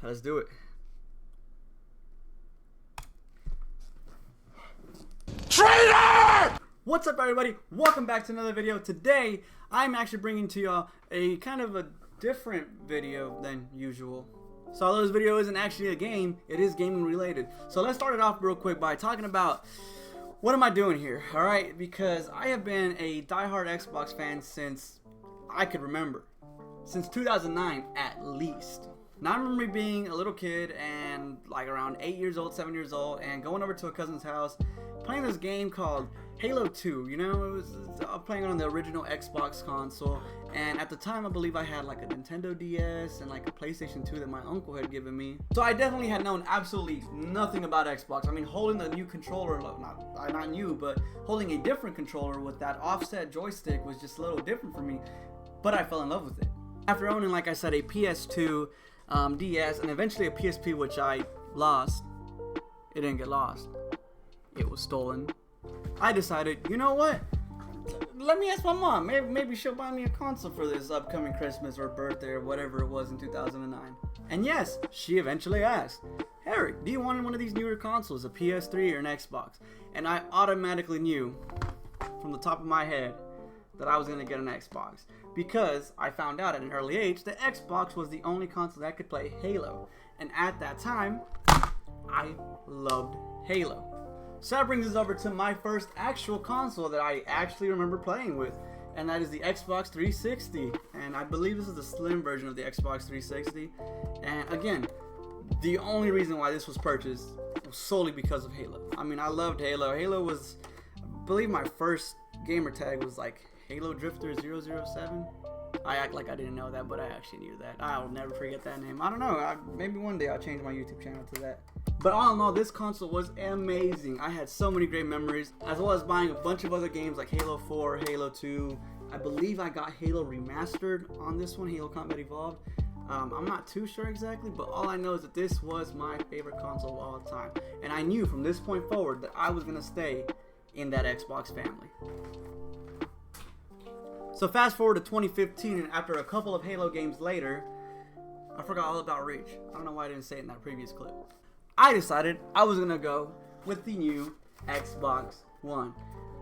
Let's do it. Traitor! What's up, everybody? Welcome back to another video. Today, I'm actually bringing to y'all a kind of a different video than usual. So although this video isn't actually a game, it is gaming related. So let's start it off real quick by talking about what am I doing here, alright? Because I have been a diehard Xbox fan since I could remember. Since 2009 at least. Now I remember being a little kid and like around 8 years old, 7 years old, and going over to a cousin's house playing this game called Halo 2. You know, it was playing on the original Xbox console, and at the time I believe I had like a Nintendo DS and like a PlayStation 2 that my uncle had given me. So I definitely had known absolutely nothing about Xbox. I mean, holding the new controller, not new, but holding a different controller with that offset joystick was just a little different for me, but I fell in love with it. After owning, like I said, a PS2, DS, and eventually a PSP, which I lost. It didn't get lost. It was stolen. I decided, you know what? Let me ask my mom. Maybe she'll buy me a console for this upcoming Christmas or birthday or whatever it was in 2009. And yes, she eventually asked, Harry, do you want one of these newer consoles, a PS3 or an Xbox? And I automatically knew from the top of my head that I was going to get an Xbox, because I found out at an early age that Xbox was the only console that could play Halo, and at that time I loved Halo. So that brings us over to my first actual console that I actually remember playing with, and that is the Xbox 360, and I believe this is the slim version of the Xbox 360. And again, the only reason why this was purchased was solely because of Halo. I mean, I loved Halo. Halo was, I believe my first gamer tag was like Halo Drifter 007. I act like I didn't know that, but I actually knew that. I'll never forget that name. I don't know. Maybe one day I'll change my YouTube channel to that. But all in all, this console was amazing. I had so many great memories, as well as buying a bunch of other games like Halo 4, Halo 2. I believe I got Halo Remastered on this one, Halo Combat Evolved. I'm not too sure exactly, but all I know is that this was my favorite console of all time. And I knew from this point forward that I was going to stay in that Xbox family. So fast forward to 2015, and after a couple of Halo games later, I forgot all about Reach. I don't know why I didn't say it in that previous clip. I decided I was gonna go with the new Xbox One.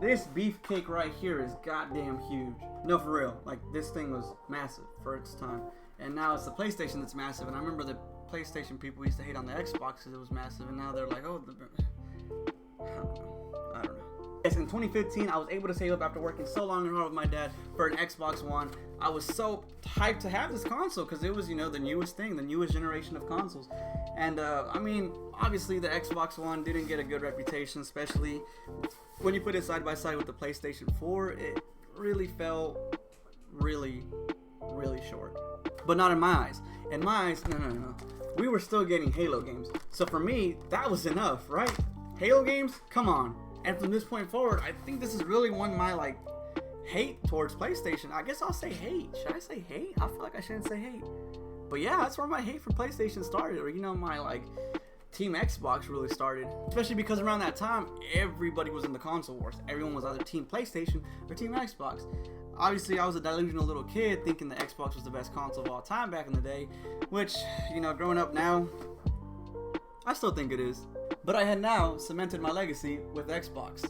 This beefcake right here is goddamn huge. No, for real. Like, this thing was massive for its time. And now it's the PlayStation that's massive. And I remember the PlayStation people used to hate on the Xbox because it was massive. And now they're like, oh, I don't know. Yes, in 2015, I was able to save up after working so long and hard with my dad for an Xbox One. I was so hyped to have this console because it was, you know, the newest thing, the newest generation of consoles. And, I mean, obviously the Xbox One didn't get a good reputation, especially when you put it side by side with the PlayStation 4. It really fell really short. But not in my eyes. In my eyes, no. We were still getting Halo games. So for me, that was enough, right? Halo games? Come on. And from this point forward, I think this is really one of my, like, hate towards PlayStation. I guess I'll say hate. Should I say hate? I feel like I shouldn't say hate. But yeah, that's where my hate for PlayStation started. Or, you know, my, like, Team Xbox really started. Especially because around that time, everybody was in the console wars. Everyone was either Team PlayStation or Team Xbox. Obviously, I was a delusional little kid thinking the Xbox was the best console of all time back in the day. Which, you know, growing up now, I still think it is. But I had now cemented my legacy with Xbox.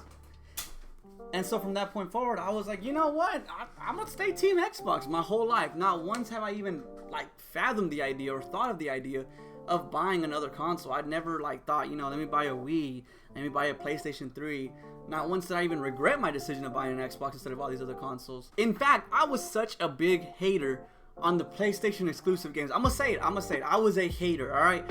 And so from that point forward, I was like, you know what? I'm going to stay Team Xbox my whole life. Not once have I even, like, fathomed the idea or thought of the idea of buying another console. I'd never, like, thought, you know, let me buy a Wii, let me buy a PlayStation 3. Not once did I even regret my decision of buying an Xbox instead of all these other consoles. In fact, I was such a big hater on the PlayStation exclusive games. I'm going to say it. I was a hater, all right?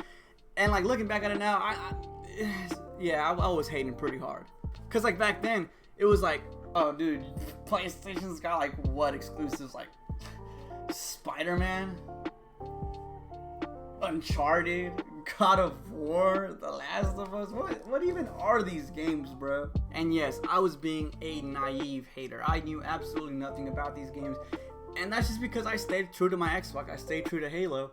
And, like, looking back at it now, I was hating pretty hard. Because, like, back then, it was like, oh, dude, PlayStation's got, like, what exclusives? Like, Spider-Man, Uncharted, God of War, The Last of Us. What even are these games, bro? And yes, I was being a naive hater. I knew absolutely nothing about these games. And that's just because I stayed true to my Xbox. I stayed true to Halo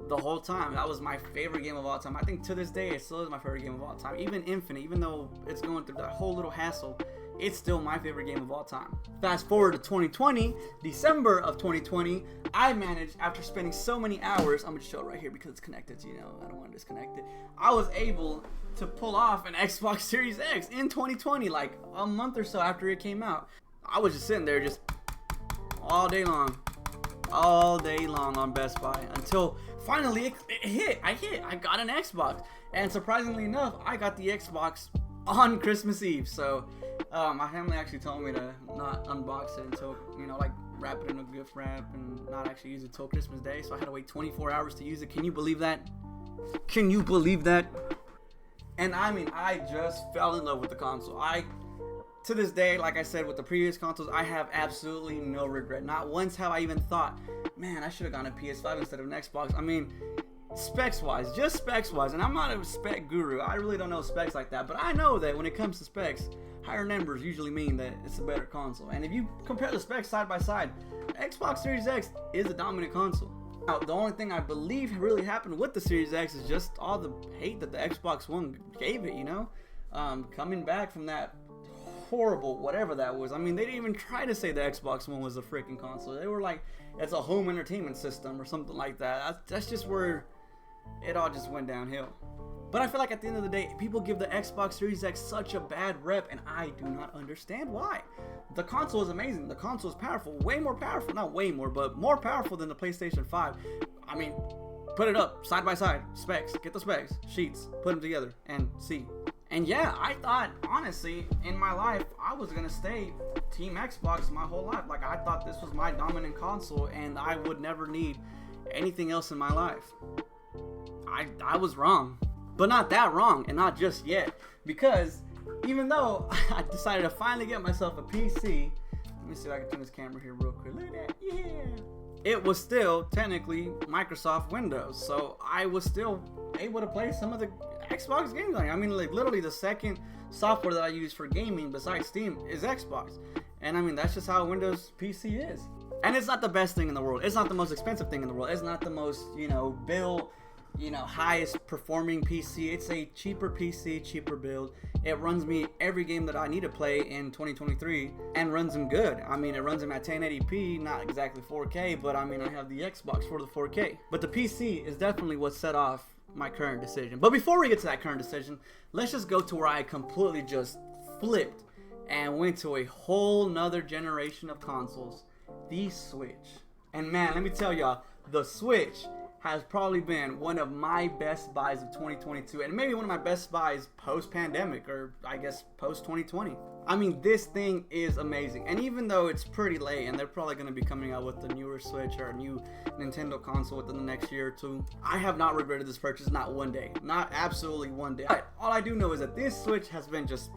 the whole time. That was my favorite game of all time. I think to this day it still is my favorite game of all time. Even Infinite, even though it's going through that whole little hassle, it's still my favorite game of all time. Fast forward to 2020, December of 2020, I managed, after spending so many hours, I'm gonna show it right here because it's connected, so, you know, I don't want to disconnect it. I was able to pull off an Xbox Series X in 2020, like a month or so after it came out. I was just sitting there just all day long on Best Buy until finally it hit. I got an Xbox, and surprisingly enough, I got the Xbox on Christmas Eve. So my family actually told me to not unbox it until, you know, like wrap it in a gift wrap and not actually use it till Christmas Day. So I had to wait 24 hours to use it. Can you believe that? Can you believe that? And I mean, I just fell in love with the console. To this day, like I said with the previous consoles, I have absolutely no regret. Not once have I even thought, man, I should have gone a PS5 instead of an Xbox. I mean, specs-wise, just specs-wise, and I'm not a spec guru. I really don't know specs like that, but I know that when it comes to specs, higher numbers usually mean that it's a better console. And if you compare the specs side by side, Xbox Series X is a dominant console. Now, the only thing I believe really happened with the Series X is just all the hate that the Xbox One gave it, you know? Coming back from that horrible whatever that was. I mean, they didn't even try to say the Xbox One was a freaking console. They were like, it's a home entertainment system or something like that. That's just where it all just went downhill. But I feel like at the end of the day, people give the Xbox Series X such a bad rep, and I do not understand why. The console is amazing. The console is powerful. Way more powerful. Not way more, but more powerful than the PlayStation 5. I mean, put it up, side by side. Specs. Get the specs. Sheets. Put them together and see. And yeah, I thought, honestly, in my life, I was going to stay Team Xbox my whole life. Like, I thought this was my dominant console, and I would never need anything else in my life. I was wrong. But not that wrong, and not just yet. Because even though I decided to finally get myself a PC, let me see if I can turn this camera here real quick. Look at that, yeah. It was still technically Microsoft Windows, so I was still able to play some of the Xbox games. I mean, like literally the second software that I use for gaming besides Steam is Xbox. And I mean, that's just how a Windows PC is. And it's not the best thing in the world. It's not the most expensive thing in the world. It's not the most, highest performing PC. It's a cheaper PC, cheaper build. It runs me every game that I need to play in 2023 and runs them good. I mean, it runs them at 1080p, not exactly 4K, but I mean, I have the Xbox for the 4K. But the PC is definitely what set off my current decision. But before we get to that current decision, let's just go to where I completely just flipped and went to a whole nother generation of consoles, the Switch. And man, let me tell y'all, the Switch has probably been one of my best buys of 2022, and maybe one of my best buys post-pandemic, or I guess post-2020. I mean, this thing is amazing, and even though it's pretty late, and they're probably going to be coming out with the newer Switch or a new Nintendo console within the next year or two, I have not regretted this purchase, not one day. Not absolutely one day. But all I do know is that this Switch has been just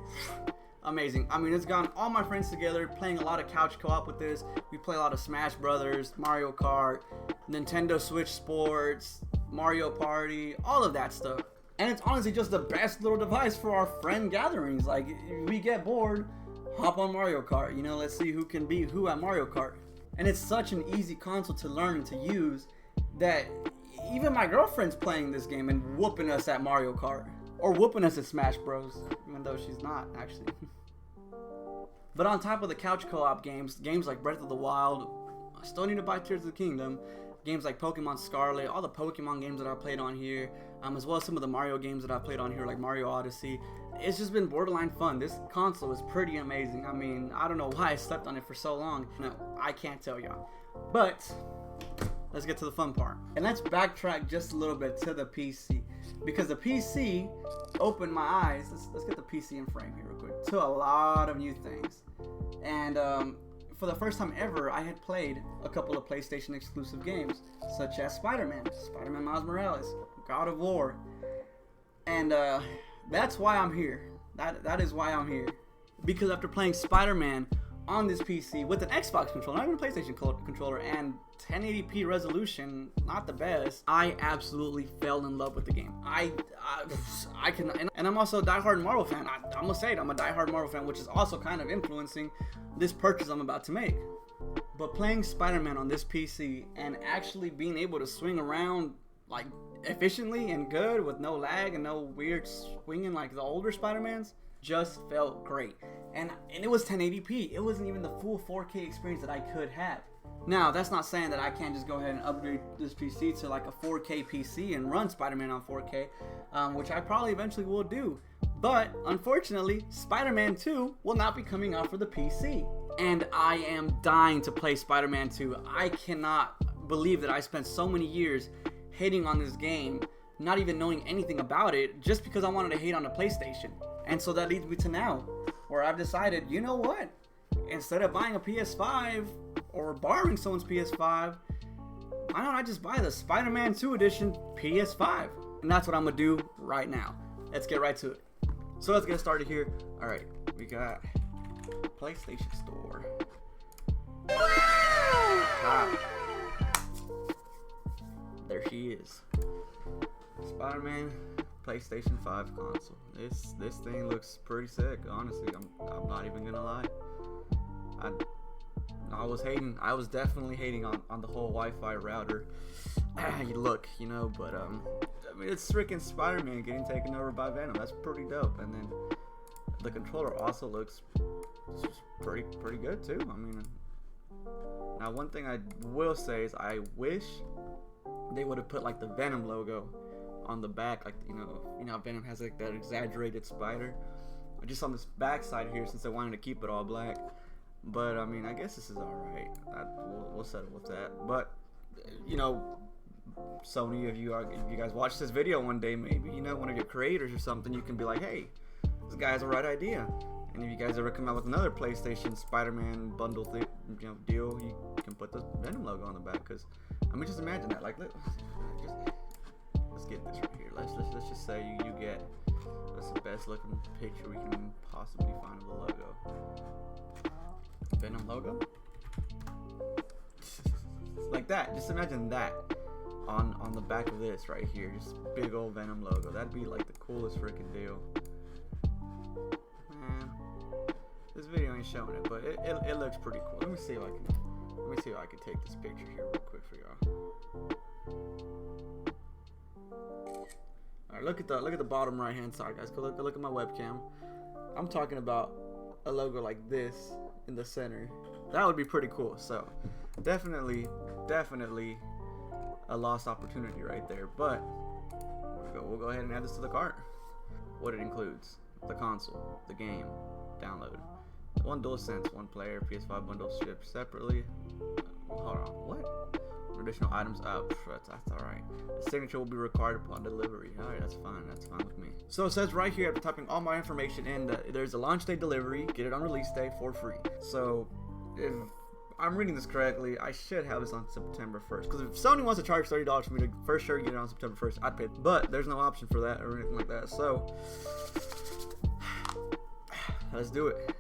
amazing. I mean, it's gotten all my friends together, playing a lot of couch co-op with this. We play a lot of Smash Brothers, Mario Kart, Nintendo Switch Sports, Mario Party, all of that stuff. And it's honestly just the best little device for our friend gatherings. Like, if we get bored, hop on Mario Kart. Let's see who can beat who at Mario Kart. And it's such an easy console to learn and to use that even my girlfriend's playing this game and whooping us at Mario Kart. Or whooping us at Smash Bros. Even though she's not, actually. But on top of the couch co-op games like Breath of the Wild, I still need to buy Tears of the Kingdom, games like Pokemon Scarlet, all the Pokemon games that I played on here, as well as some of the Mario games that I played on here, like Mario Odyssey. It's just been borderline fun. This console is pretty amazing. I mean, I don't know why I slept on it for so long. No, I can't tell y'all. But let's get to the fun part. And let's backtrack just a little bit to the PC. Because the PC opened my eyes, let's get the PC in frame here real quick, to a lot of new things. And for the first time ever, I had played a couple of PlayStation exclusive games, such as Spider-Man Miles Morales, God of War. And that's why I'm here. That is why I'm here. Because after playing Spider-Man on this PC with an Xbox controller, not even a PlayStation controller, and 1080p resolution, not the best, I absolutely fell in love with the game. I can, and I'm also a diehard Marvel fan. I'm gonna say it, I'm a diehard Marvel fan, which is also kind of influencing this purchase I'm about to make. But playing Spider-Man on this PC and actually being able to swing around like efficiently and good with no lag and no weird swinging like the older Spider-Mans just felt great. and it was 1080p. It wasn't even the full 4K experience that I could have. Now, that's not saying that I can't just go ahead and upgrade this PC to like a 4K PC and run Spider-Man on 4K, which I probably eventually will do. But unfortunately, Spider-Man 2 will not be coming out for the PC. And I am dying to play Spider-Man 2. I cannot believe that I spent so many years hating on this game, not even knowing anything about it, just because I wanted to hate on the PlayStation. And so that leads me to now, where I've decided, you know what? Instead of buying a PS5 or borrowing someone's PS5, why don't I just buy the Spider-Man 2 edition PS5? And that's what I'm gonna do right now. Let's get right to it. So let's get started here. All right, we got PlayStation Store. Ah. There he is. Spider-Man PlayStation 5 console. This thing looks pretty sick, honestly. I'm not even gonna lie. I was definitely hating on the whole Wi-Fi router look, you know, but I mean, it's freaking Spider-Man getting taken over by Venom. That's pretty dope. And then the controller also looks pretty good too. I mean, now one thing I will say is I wish they would have put like the Venom logo on the back, like you know Venom has like that exaggerated spider, just on this back side here, since they wanted to keep it all black. But I mean, I guess this is all right. We'll settle with that. But you know, Sony, if you guys watch this video one day, maybe one of your creators or something, you can be like, hey, this guy has a right idea. And if you guys ever come out with another PlayStation Spider-Man bundle deal, you can put the Venom logo on the back. Cause I mean, just imagine that. Like, let's get this right here. Let's just say you get what's the best looking picture we can possibly find of the logo. Venom logo, like that. Just imagine that on the back of this right here, just big old Venom logo. That'd be like the coolest freaking deal. Man, this video ain't showing it, but it looks pretty cool. Let me see if I can take this picture here real quick for y'all. All right, look at the bottom right hand side, guys. Go look at my webcam. I'm talking about a logo like this in the center. That would be pretty cool. So definitely a lost opportunity right there. But we'll go ahead and add this to the cart. What it includes: the console, the game, download, one DualSense, one player, PS5 bundle shipped separately. Hold on, what? Additional items up. That's all right. The signature will be required upon delivery. All right, that's fine with me. So it says right here after typing all my information in that there's a launch day delivery. Get it on release day for free. So if I'm reading this correctly, I should have this on September 1st. Because if Sony wants to charge $30 for me to for sure get it on September 1st, I'd pay. But there's no option for that or anything like that. So let's do it.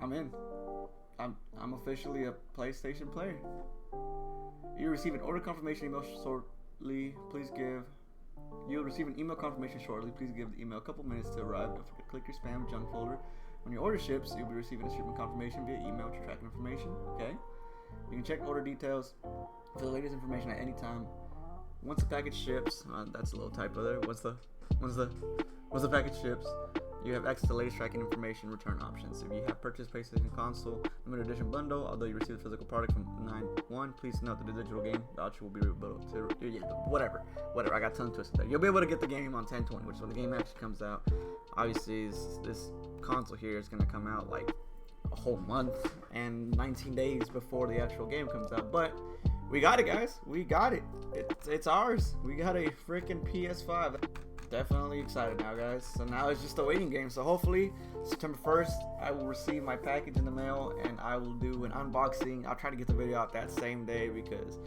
I'm in. I'm officially a PlayStation player. You receive an order confirmation email shortly. You'll receive an email confirmation shortly. Please give the email a couple minutes to arrive. Don't forget to click your spam junk folder. When your order ships, you'll be receiving a shipment confirmation via email with your tracking information. Okay. You can check order details for the latest information at any time. Once the package ships, that's a little typo there. Once the package ships, you have access to latest tracking information, return options. If you have purchased PlayStation console limited edition bundle, although you receive the physical product from 9/1, please note that the digital game voucher will be able to whatever. I got tongue twisted there. You'll be able to get the game on 10/20, which is when the game actually comes out. Obviously, this console here is going to come out like a whole month and 19 days before the actual game comes out. But we got it, guys. We got it. It's ours. We got a freaking PS5. Definitely excited now, guys. So now it's just a waiting game. So hopefully September 1st I will receive my package in the mail and I will do an unboxing. I'll try to get the video out that same day because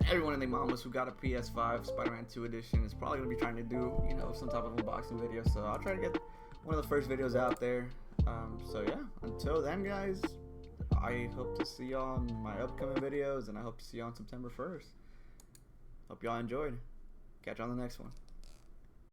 everyone in their mamas who got a PS5 Spider-Man 2 edition is probably gonna be trying to do some type of unboxing video. So I'll try to get one of the first videos out there. So yeah, until then, guys, I hope to see y'all in my upcoming videos and I hope to see y'all on September 1st. Hope y'all enjoyed. Catch you on the next one.